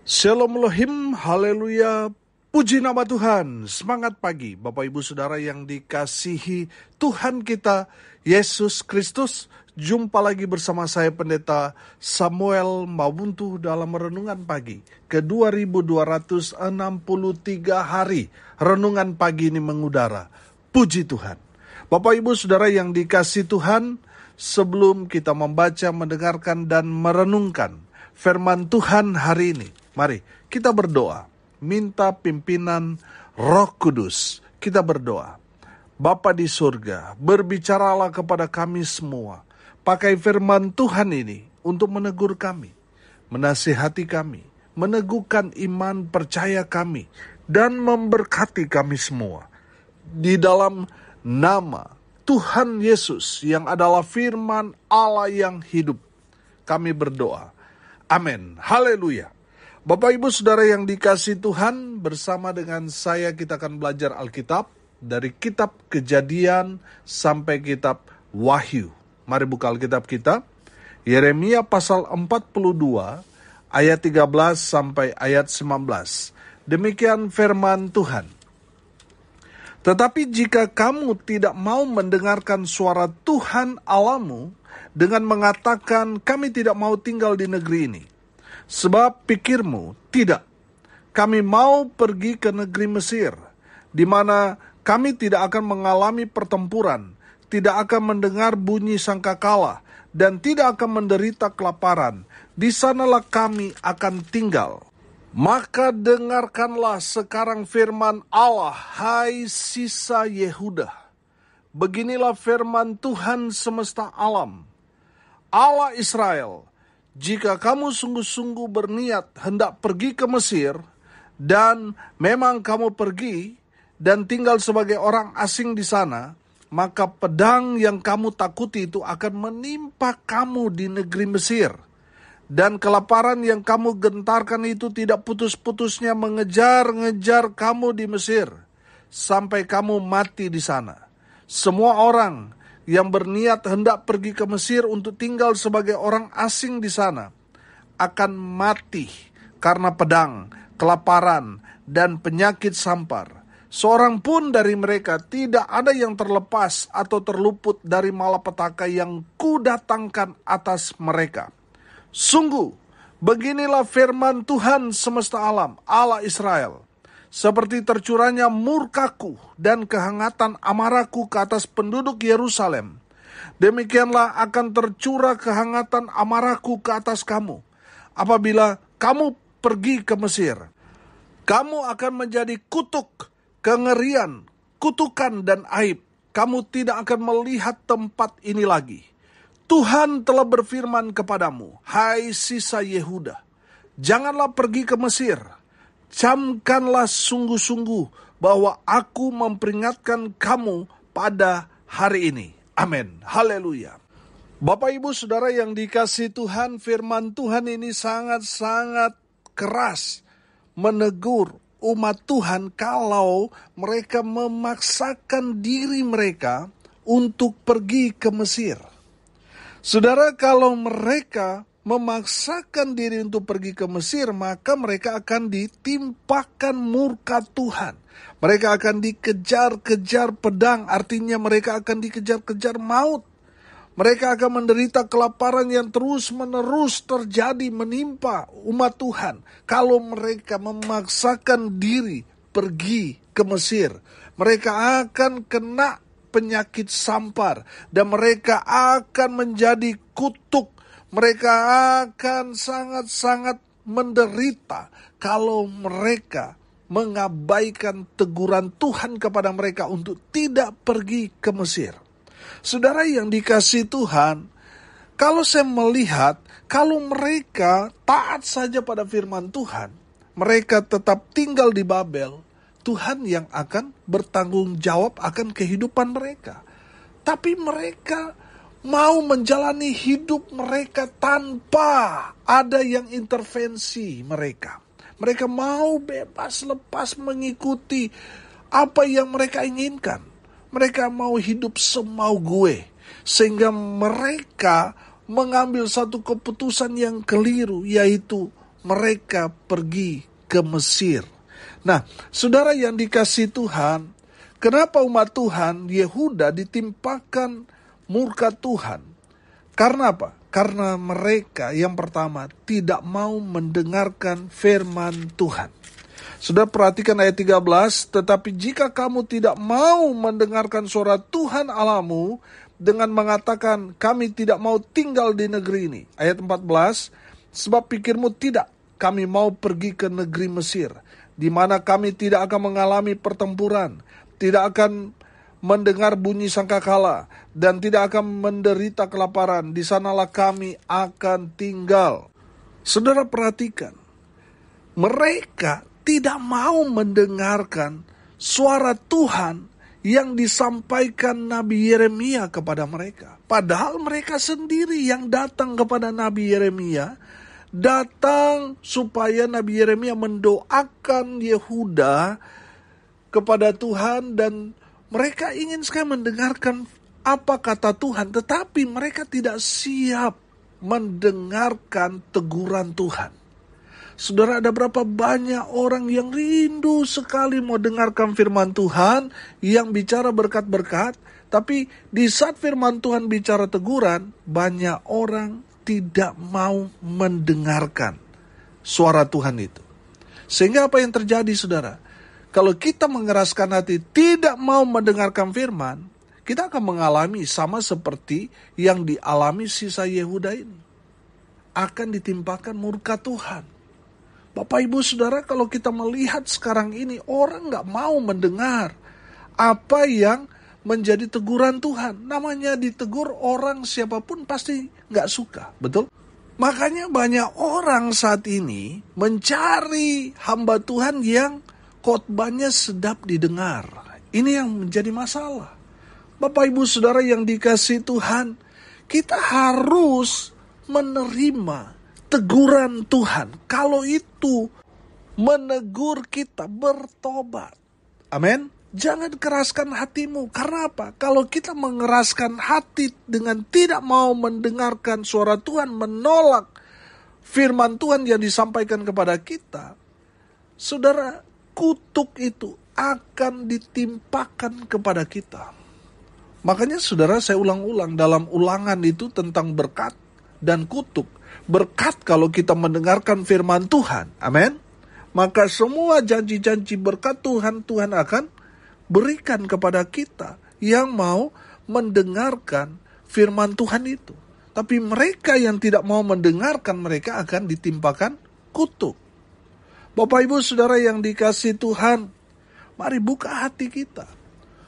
Shalom Elohim, haleluya, puji nama Tuhan. Semangat pagi Bapak Ibu Saudara yang dikasihi Tuhan kita Yesus Kristus. Jumpa lagi bersama saya Pendeta Samuel Mabuntu dalam renungan pagi ke 2263 hari. Renungan pagi ini mengudara. Puji Tuhan. Bapak Ibu Saudara yang dikasihi Tuhan, sebelum kita membaca, mendengarkan dan merenungkan firman Tuhan hari ini, mari kita berdoa, minta pimpinan Roh Kudus. Kita berdoa. Bapa di surga, berbicaralah kepada kami semua. Pakai firman Tuhan ini untuk menegur kami, menasihati kami, meneguhkan iman percaya kami, dan memberkati kami semua. Di dalam nama Tuhan Yesus yang adalah firman Allah yang hidup, kami berdoa. Amin. Haleluya. Bapak Ibu Saudara yang dikasihi Tuhan, bersama dengan saya kita akan belajar Alkitab dari kitab Kejadian sampai kitab Wahyu. Mari buka Alkitab kita. Yeremia pasal 42 ayat 13 sampai ayat 19. Demikian firman Tuhan. Tetapi jika kamu tidak mau mendengarkan suara Tuhan Allahmu dengan mengatakan kami tidak mau tinggal di negeri ini, sebab pikirmu, tidak, kami mau pergi ke negeri Mesir, di mana kami tidak akan mengalami pertempuran, tidak akan mendengar bunyi sangkakala, dan tidak akan menderita kelaparan. Di sanalah kami akan tinggal. Maka dengarkanlah sekarang firman Allah, hai sisa Yehuda. Beginilah firman Tuhan semesta alam, Allah Israel. Jika kamu sungguh-sungguh berniat hendak pergi ke Mesir, dan memang kamu pergi dan tinggal sebagai orang asing di sana, maka pedang yang kamu takuti itu akan menimpa kamu di negeri Mesir. Dan kelaparan yang kamu gentarkan itu tidak putus-putusnya mengejar-ngejar kamu di Mesir, sampai kamu mati di sana. Semua orang yang berniat hendak pergi ke Mesir untuk tinggal sebagai orang asing di sana akan mati karena pedang, kelaparan, dan penyakit sampar. Seorang pun dari mereka tidak ada yang terlepas atau terluput dari malapetaka yang kudatangkan atas mereka. Sungguh, beginilah firman Tuhan semesta alam, Allah Israel. Seperti tercurahnya murkaku dan kehangatan amarahku ke atas penduduk Yerusalem, demikianlah akan tercurah kehangatan amarahku ke atas kamu. Apabila kamu pergi ke Mesir, kamu akan menjadi kutuk, kengerian, kutukan dan aib. Kamu tidak akan melihat tempat ini lagi. Tuhan telah berfirman kepadamu, hai sisa Yehuda, janganlah pergi ke Mesir. Camkanlah sungguh-sungguh bahwa aku memperingatkan kamu pada hari ini. Amin. Haleluya. Bapak Ibu Saudara yang dikasihi Tuhan, firman Tuhan ini sangat-sangat keras menegur umat Tuhan kalau mereka memaksakan diri mereka untuk pergi ke Mesir. Saudara, kalau mereka memaksakan diri untuk pergi ke Mesir, maka mereka akan ditimpakan murka Tuhan. Mereka akan dikejar-kejar pedang, artinya mereka akan dikejar-kejar maut. Mereka akan menderita kelaparan yang terus-menerus terjadi menimpa umat Tuhan. Kalau mereka memaksakan diri pergi ke Mesir, mereka akan kena penyakit sampar dan mereka akan menjadi kutuk. Mereka akan sangat-sangat menderita kalau mereka mengabaikan teguran Tuhan kepada mereka untuk tidak pergi ke Mesir. Saudara yang dikasihi Tuhan, kalau saya melihat, kalau mereka taat saja pada firman Tuhan, mereka tetap tinggal di Babel, Tuhan yang akan bertanggung jawab akan kehidupan mereka. Tapi mereka mau menjalani hidup mereka tanpa ada yang intervensi mereka. Mereka mau bebas lepas mengikuti apa yang mereka inginkan. Mereka mau hidup semau gue. Sehingga mereka mengambil satu keputusan yang keliru, yaitu mereka pergi ke Mesir. Nah, saudara yang dikasihi Tuhan, kenapa umat Tuhan Yehuda ditimpakan murka Tuhan? Karena apa? Karena mereka yang pertama tidak mau mendengarkan firman Tuhan. Sudah perhatikan ayat 13, tetapi jika kamu tidak mau mendengarkan suara Tuhan Allahmu dengan mengatakan kami tidak mau tinggal di negeri ini. Ayat 14, sebab pikirmu tidak kami mau pergi ke negeri Mesir, di mana kami tidak akan mengalami pertempuran, tidak akan mendengar bunyi sangkakala, dan tidak akan menderita kelaparan. Di sanalah kami akan tinggal. Saudara perhatikan, mereka tidak mau mendengarkan suara Tuhan yang disampaikan Nabi Yeremia kepada mereka. Padahal mereka sendiri yang datang kepada Nabi Yeremia, datang supaya Nabi Yeremia mendoakan Yehuda kepada Tuhan, dan mereka ingin sekali mendengarkan apa kata Tuhan, tetapi mereka tidak siap mendengarkan teguran Tuhan. Saudara, ada berapa banyak orang yang rindu sekali mau dengarkan firman Tuhan yang bicara berkat-berkat, tapi di saat firman Tuhan bicara teguran, banyak orang tidak mau mendengarkan suara Tuhan itu. Sehingga apa yang terjadi, saudara? Kalau kita mengeraskan hati tidak mau mendengarkan firman, kita akan mengalami sama seperti yang dialami sisa Yehuda ini. Akan ditimpakan murka Tuhan. Bapak Ibu Saudara, kalau kita melihat sekarang ini, orang gak mau mendengar apa yang menjadi teguran Tuhan. Namanya ditegur orang siapapun pasti gak suka, betul? Makanya banyak orang saat ini mencari hamba Tuhan yang khotbahnya sedap didengar. Ini yang menjadi masalah. Bapak Ibu Saudara yang dikasihi Tuhan, kita harus menerima teguran Tuhan. Kalau itu menegur kita bertobat. Amin. Jangan keraskan hatimu. Karena apa? Kalau kita mengeraskan hati dengan tidak mau mendengarkan suara Tuhan, menolak firman Tuhan yang disampaikan kepada kita, saudara, kutuk itu akan ditimpakan kepada kita. Makanya saudara, saya ulang-ulang dalam ulangan itu tentang berkat dan kutuk. Berkat kalau kita mendengarkan firman Tuhan, amin. Maka semua janji-janji berkat Tuhan, Tuhan akan berikan kepada kita yang mau mendengarkan firman Tuhan itu. Tapi mereka yang tidak mau mendengarkan, mereka akan ditimpakan kutuk. Bapak Ibu Saudara yang dikasihi Tuhan, mari buka hati kita.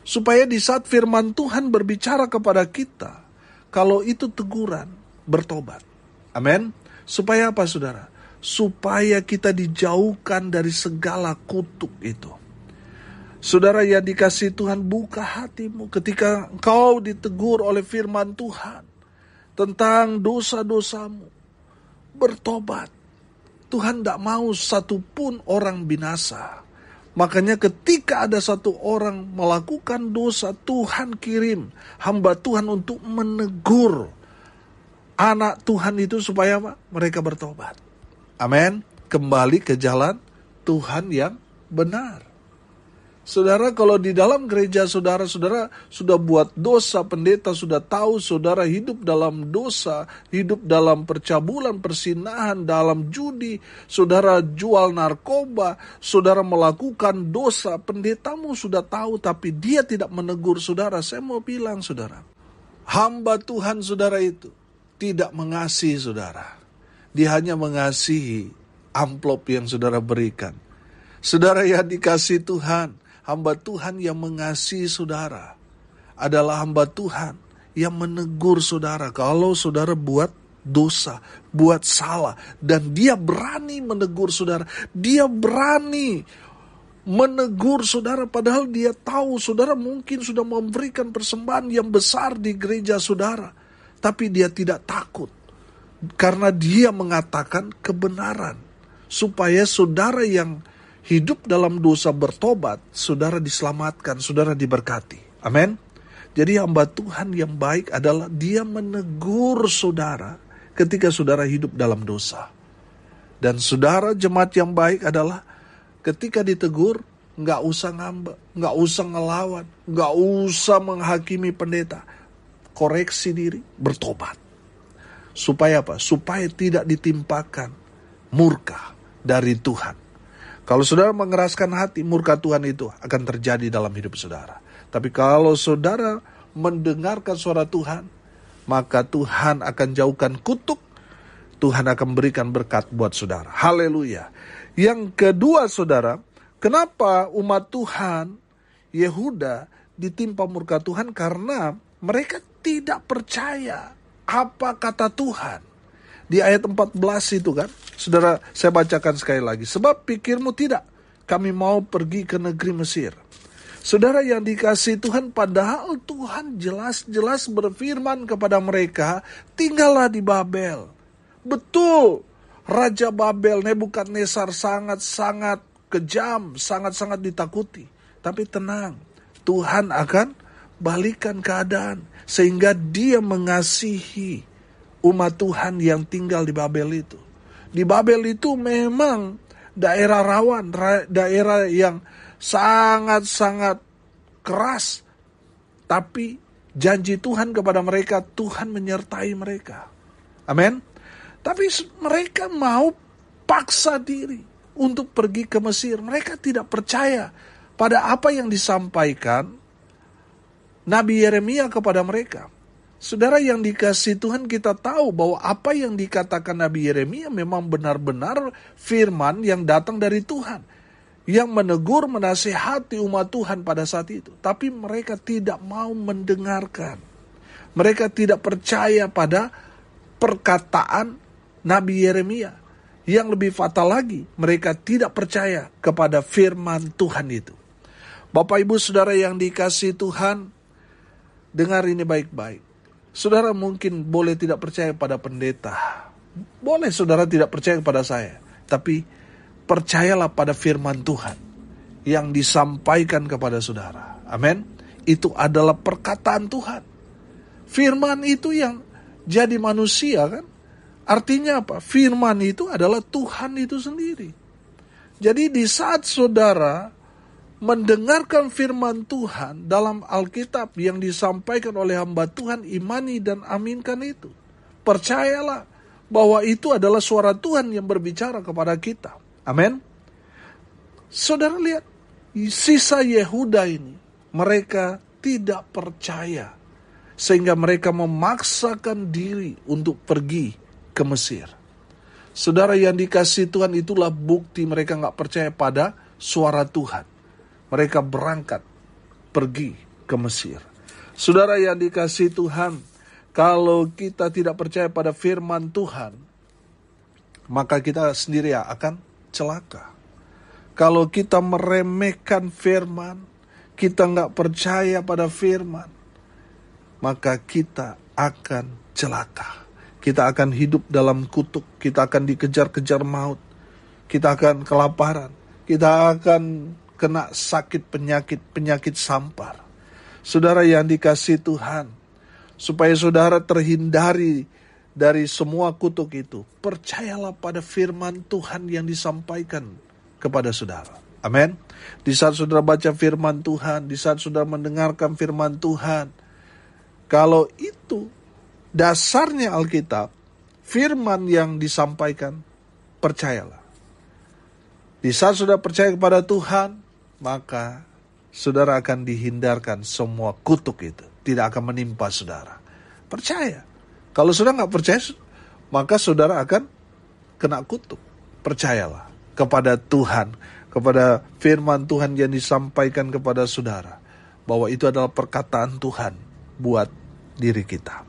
Supaya di saat firman Tuhan berbicara kepada kita, kalau itu teguran, bertobat. Amin. Supaya apa saudara? Supaya kita dijauhkan dari segala kutuk itu. Saudara yang dikasihi Tuhan, buka hatimu ketika engkau ditegur oleh firman Tuhan tentang dosa-dosamu. Bertobat. Tuhan tidak mau satupun orang binasa. Makanya ketika ada satu orang melakukan dosa, Tuhan kirim hamba Tuhan untuk menegur anak Tuhan itu supaya apa? Mereka bertobat. Amin. Kembali ke jalan Tuhan yang benar. Saudara, kalau di dalam gereja saudara sudah buat dosa, pendeta sudah tahu saudara hidup dalam dosa, hidup dalam percabulan, persinahan, dalam judi, saudara jual narkoba, saudara melakukan dosa, pendetamu sudah tahu tapi dia tidak menegur saudara. Saya mau bilang saudara, hamba Tuhan saudara itu tidak mengasihi saudara. Dia hanya mengasihi amplop yang saudara berikan. Saudara yang dikasihi Tuhan, hamba Tuhan yang mengasihi saudara adalah hamba Tuhan yang menegur saudara. Kalau saudara buat dosa, buat salah, dan dia berani menegur saudara. Dia berani menegur saudara padahal dia tahu saudara mungkin sudah memberikan persembahan yang besar di gereja saudara. Tapi dia tidak takut. Karena dia mengatakan kebenaran. Supaya saudara yang hidup dalam dosa bertobat, saudara diselamatkan, saudara diberkati. Amin. Jadi hamba Tuhan yang baik adalah dia menegur saudara ketika saudara hidup dalam dosa. Dan saudara jemaat yang baik adalah ketika ditegur, nggak usah ngambek, nggak usah ngelawan, nggak usah menghakimi pendeta. Koreksi diri, bertobat. Supaya apa? Supaya tidak ditimpakan murka dari Tuhan. Kalau saudara mengeraskan hati, murka Tuhan itu akan terjadi dalam hidup saudara. Tapi kalau saudara mendengarkan suara Tuhan, maka Tuhan akan jauhkan kutuk. Tuhan akan berikan berkat buat saudara. Haleluya. Yang kedua saudara, kenapa umat Tuhan Yehuda ditimpa murka Tuhan? Karena mereka tidak percaya apa kata Tuhan. Di ayat 14 itu kan, saudara, saya bacakan sekali lagi. Sebab pikirmu tidak, kami mau pergi ke negeri Mesir. Saudara yang dikasihi Tuhan, padahal Tuhan jelas-jelas berfirman kepada mereka, tinggallah di Babel. Betul, Raja Babel Nebukadnezar sangat-sangat kejam, sangat-sangat ditakuti. Tapi tenang, Tuhan akan balikan keadaan sehingga dia mengasihi umat Tuhan yang tinggal di Babel itu. Di Babel itu memang daerah rawan, daerah yang sangat-sangat keras. Tapi janji Tuhan kepada mereka, Tuhan menyertai mereka. Amin. Tapi mereka mau paksa diri untuk pergi ke Mesir. Mereka tidak percaya pada apa yang disampaikan Nabi Yeremia kepada mereka. Saudara yang dikasihi Tuhan, kita tahu bahwa apa yang dikatakan Nabi Yeremia memang benar-benar firman yang datang dari Tuhan. Yang menegur, menasihati umat Tuhan pada saat itu. Tapi mereka tidak mau mendengarkan. Mereka tidak percaya pada perkataan Nabi Yeremia. Yang lebih fatal lagi, mereka tidak percaya kepada firman Tuhan itu. Bapak Ibu Saudara yang dikasihi Tuhan, dengar ini baik-baik. Saudara mungkin boleh tidak percaya pada pendeta. Boleh saudara tidak percaya kepada saya. Tapi percayalah pada firman Tuhan yang disampaikan kepada saudara. Amin. Itu adalah perkataan Tuhan. Firman itu yang jadi manusia kan. Artinya apa? Firman itu adalah Tuhan itu sendiri. Jadi di saat saudara mendengarkan firman Tuhan dalam Alkitab yang disampaikan oleh hamba Tuhan, imani dan aminkan itu. Percayalah bahwa itu adalah suara Tuhan yang berbicara kepada kita. Amin. Saudara lihat, sisa Yehuda ini, mereka tidak percaya. Sehingga mereka memaksakan diri untuk pergi ke Mesir. Saudara yang dikasihi Tuhan, itulah bukti mereka gak percaya pada suara Tuhan. Mereka berangkat pergi ke Mesir. Saudara yang dikasihi Tuhan, kalau kita tidak percaya pada firman Tuhan, maka kita sendiri akan celaka. Kalau kita meremehkan firman, kita gak percaya pada firman, maka kita akan celaka. Kita akan hidup dalam kutuk, kita akan dikejar-kejar maut, kita akan kelaparan, kita akan kena sakit penyakit sampar. Saudara yang dikasihi Tuhan, supaya saudara terhindari dari semua kutuk itu, percayalah pada firman Tuhan yang disampaikan kepada saudara. Amin. Di saat saudara baca firman Tuhan, di saat saudara mendengarkan firman Tuhan, kalau itu dasarnya Alkitab, firman yang disampaikan, percayalah. Di saat sudah percaya kepada Tuhan, maka saudara akan dihindarkan semua kutuk itu. Tidak akan menimpa saudara. Percaya. Kalau saudara nggak percaya, maka saudara akan kena kutuk. Percayalah kepada Tuhan, kepada firman Tuhan yang disampaikan kepada saudara, bahwa itu adalah perkataan Tuhan buat diri kita.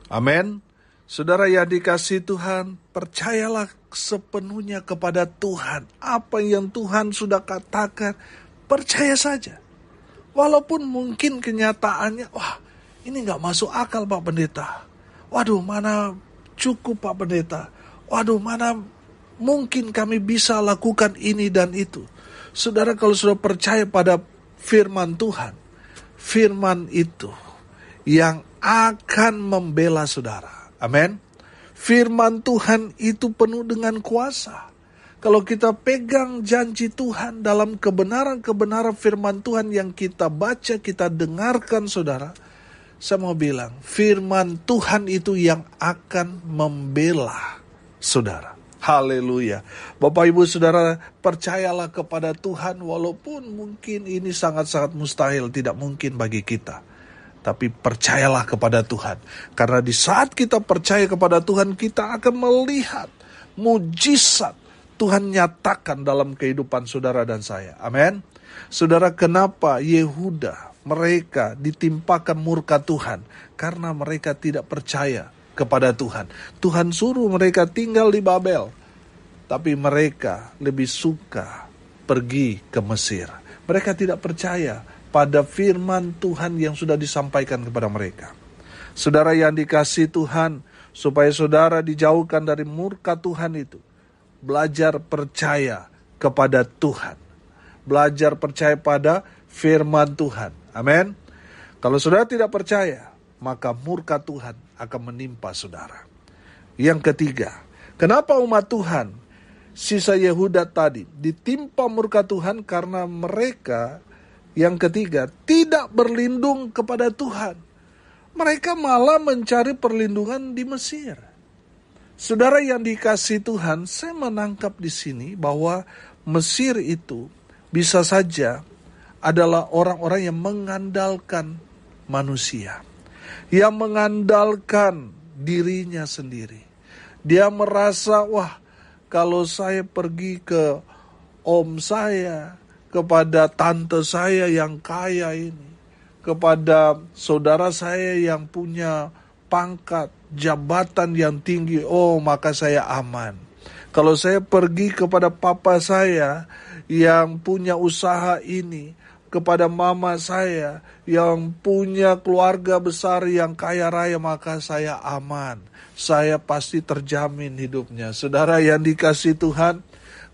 Amin. Saudara yang dikasihi Tuhan, percayalah sepenuhnya kepada Tuhan. Apa yang Tuhan sudah katakan, percaya saja. Walaupun mungkin kenyataannya, wah ini gak masuk akal Pak Pendeta. Waduh, mana cukup Pak Pendeta. Waduh, mana mungkin kami bisa lakukan ini dan itu. Saudara, kalau sudah percaya pada firman Tuhan, firman itu yang akan membela saudara. Amin. Firman Tuhan itu penuh dengan kuasa. Kalau kita pegang janji Tuhan dalam kebenaran-kebenaran firman Tuhan yang kita baca, kita dengarkan saudara, saya mau bilang, firman Tuhan itu yang akan membela saudara. Haleluya. Bapak Ibu Saudara, percayalah kepada Tuhan walaupun mungkin ini sangat-sangat mustahil, tidak mungkin bagi kita. Tapi percayalah kepada Tuhan. Karena di saat kita percaya kepada Tuhan, kita akan melihat mujizat Tuhan nyatakan dalam kehidupan saudara dan saya. Amin. Saudara, kenapa Yehuda mereka ditimpakan murka Tuhan? Karena mereka tidak percaya kepada Tuhan. Tuhan suruh mereka tinggal di Babel, tapi mereka lebih suka pergi ke Mesir. Mereka tidak percaya pada firman Tuhan yang sudah disampaikan kepada mereka. Saudara yang dikasihi Tuhan, supaya saudara dijauhkan dari murka Tuhan itu, belajar percaya kepada Tuhan. Belajar percaya pada firman Tuhan. Amin. Kalau saudara tidak percaya, maka murka Tuhan akan menimpa saudara. Yang ketiga, kenapa umat Tuhan, sisa Yehuda tadi, ditimpa murka Tuhan? Karena mereka, yang ketiga, tidak berlindung kepada Tuhan. Mereka malah mencari perlindungan di Mesir. Saudara yang dikasihi Tuhan, saya menangkap di sini bahwa Mesir itu bisa saja adalah orang-orang yang mengandalkan manusia, yang mengandalkan dirinya sendiri. Dia merasa, wah, kalau saya pergi ke om saya, kepada tante saya yang kaya ini, kepada saudara saya yang punya pangkat, jabatan yang tinggi, oh maka saya aman. Kalau saya pergi kepada papa saya yang punya usaha ini, kepada mama saya yang punya keluarga besar yang kaya raya, maka saya aman. Saya pasti terjamin hidupnya. Saudara yang dikasihi Tuhan,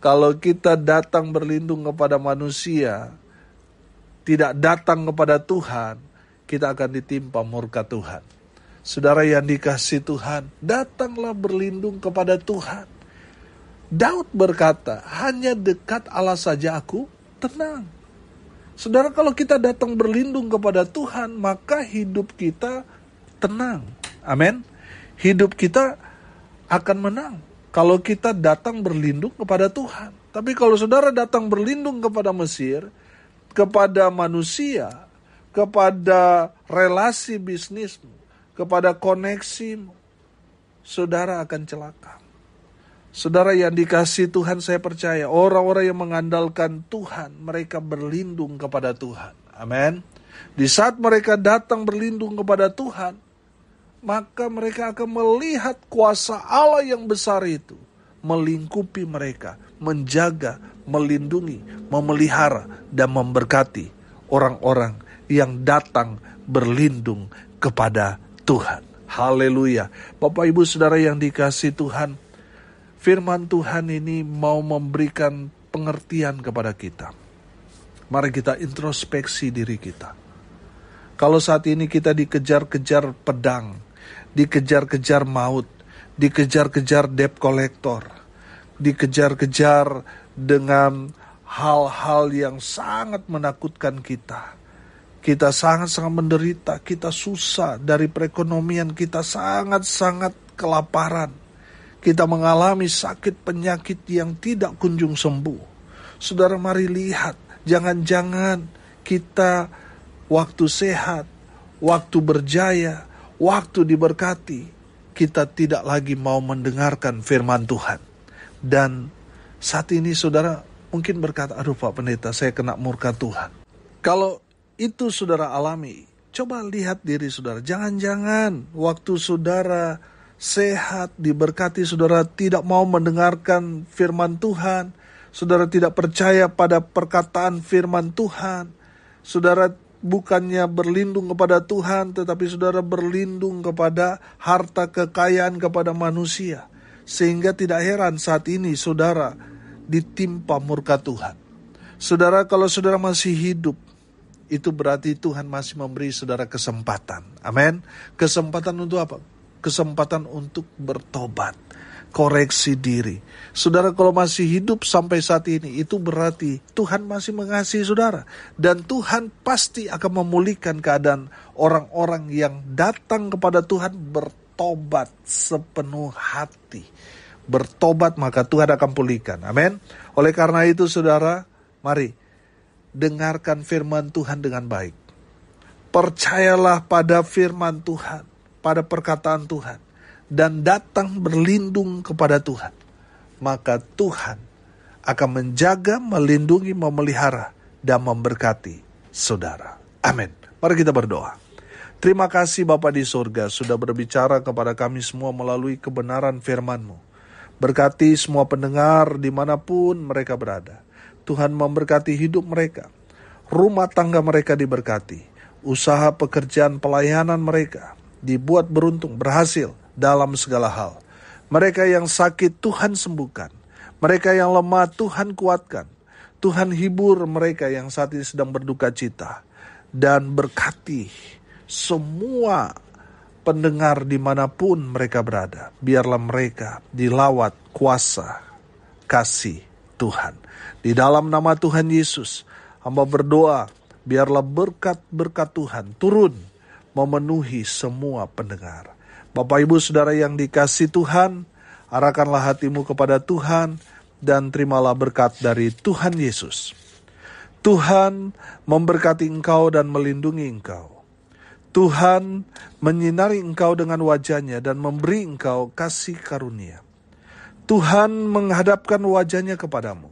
kalau kita datang berlindung kepada manusia, tidak datang kepada Tuhan, kita akan ditimpa murka Tuhan. Saudara yang dikasihi Tuhan, datanglah berlindung kepada Tuhan. Daud berkata, hanya dekat Allah saja aku tenang. Saudara, kalau kita datang berlindung kepada Tuhan, maka hidup kita tenang. Amin. Hidup kita akan menang kalau kita datang berlindung kepada Tuhan. Tapi kalau saudara datang berlindung kepada Mesir, kepada manusia, kepada relasi bisnismu, kepada koneksimu, saudara akan celaka. Saudara yang dikasihi Tuhan, saya percaya orang-orang yang mengandalkan Tuhan, mereka berlindung kepada Tuhan. Amin. Di saat mereka datang berlindung kepada Tuhan, maka mereka akan melihat kuasa Allah yang besar itu melingkupi mereka, menjaga, melindungi, memelihara, dan memberkati orang-orang yang datang berlindung kepada Tuhan. Haleluya. Bapak Ibu Saudara yang dikasihi Tuhan, firman Tuhan ini mau memberikan pengertian kepada kita. Mari kita introspeksi diri kita. Kalau saat ini kita dikejar-kejar pedang, dikejar-kejar maut, dikejar-kejar debt collector, dikejar-kejar dengan hal-hal yang sangat menakutkan kita. Kita sangat-sangat menderita, kita susah dari perekonomian, kita sangat-sangat kelaparan. Kita mengalami sakit penyakit yang tidak kunjung sembuh. Saudara, mari lihat, jangan-jangan kita waktu sehat, waktu berjaya, waktu diberkati, kita tidak lagi mau mendengarkan firman Tuhan. Dan saat ini saudara mungkin berkata, aduh Pak Pendeta, saya kena murka Tuhan. Kalau itu saudara alami, coba lihat diri saudara. Jangan-jangan waktu saudara sehat, diberkati, saudara tidak mau mendengarkan firman Tuhan. Saudara tidak percaya pada perkataan firman Tuhan. Saudara bukannya berlindung kepada Tuhan, tetapi saudara berlindung kepada harta kekayaan, kepada manusia. Sehingga tidak heran saat ini saudara ditimpa murka Tuhan. Saudara, kalau saudara masih hidup, itu berarti Tuhan masih memberi saudara kesempatan. Amin. Kesempatan untuk apa? Kesempatan untuk bertobat. koreksi diri. Saudara kalau masih hidup sampai saat ini, itu berarti Tuhan masih mengasihi saudara. Dan Tuhan pasti akan memulihkan keadaan orang-orang yang datang kepada Tuhan bertobat sepenuh hati. Bertobat maka Tuhan akan pulihkan. Amin. Oleh karena itu saudara, mari dengarkan firman Tuhan dengan baik. Percayalah pada firman Tuhan, pada perkataan Tuhan. Dan datang berlindung kepada Tuhan. Maka Tuhan akan menjaga, melindungi, memelihara, dan memberkati saudara. Amin. Mari kita berdoa. Terima kasih Bapa di surga sudah berbicara kepada kami semua melalui kebenaran firman-Mu. Berkati semua pendengar dimanapun mereka berada. Tuhan memberkati hidup mereka. Rumah tangga mereka diberkati. Usaha pekerjaan pelayanan mereka dibuat beruntung, berhasil dalam segala hal. Mereka yang sakit Tuhan sembuhkan. Mereka yang lemah Tuhan kuatkan. Tuhan hibur mereka yang saat ini sedang berduka cita. Dan berkati semua pendengar dimanapun mereka berada. Biarlah mereka dilawat kuasa kasih Tuhan. Di dalam nama Tuhan Yesus, hamba berdoa, biarlah berkat-berkat Tuhan turun memenuhi semua pendengar. Bapak Ibu Saudara yang dikasihi Tuhan, arahkanlah hatimu kepada Tuhan dan terimalah berkat dari Tuhan Yesus. Tuhan memberkati engkau dan melindungi engkau. Tuhan menyinari engkau dengan wajah-Nya dan memberi engkau kasih karunia. Tuhan menghadapkan wajah-Nya kepadamu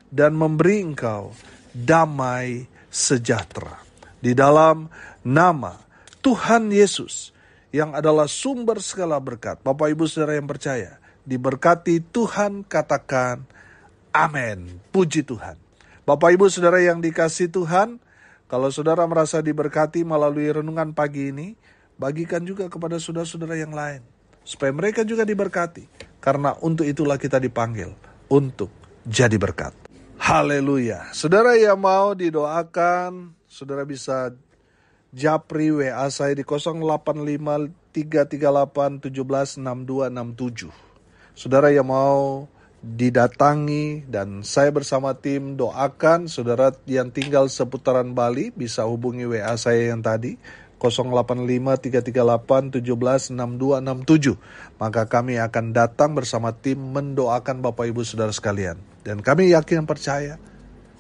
dan memberi engkau damai sejahtera. Di dalam nama Tuhan Yesus yang adalah sumber segala berkat. Bapak Ibu Saudara yang percaya, diberkati Tuhan, katakan amin. Puji Tuhan. Bapak Ibu Saudara yang dikasihi Tuhan, kalau saudara merasa diberkati melalui renungan pagi ini, bagikan juga kepada saudara-saudara yang lain. Supaya mereka juga diberkati. Karena untuk itulah kita dipanggil, untuk jadi berkat. Haleluya. Saudara yang mau didoakan, saudara bisa japri WA saya di 085338176267. Saudara yang mau didatangi dan saya bersama tim doakan, saudara yang tinggal seputaran Bali bisa hubungi WA saya yang tadi 085338176267. Maka kami akan datang bersama tim mendoakan Bapak Ibu Saudara sekalian. Dan kami yakin dan percaya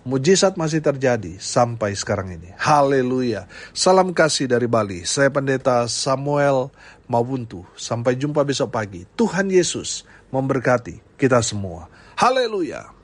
mujizat masih terjadi sampai sekarang ini. Haleluya. Salam kasih dari Bali. Saya Pendeta Samuel Mawuntu. Sampai jumpa besok pagi. Tuhan Yesus memberkati kita semua. Haleluya.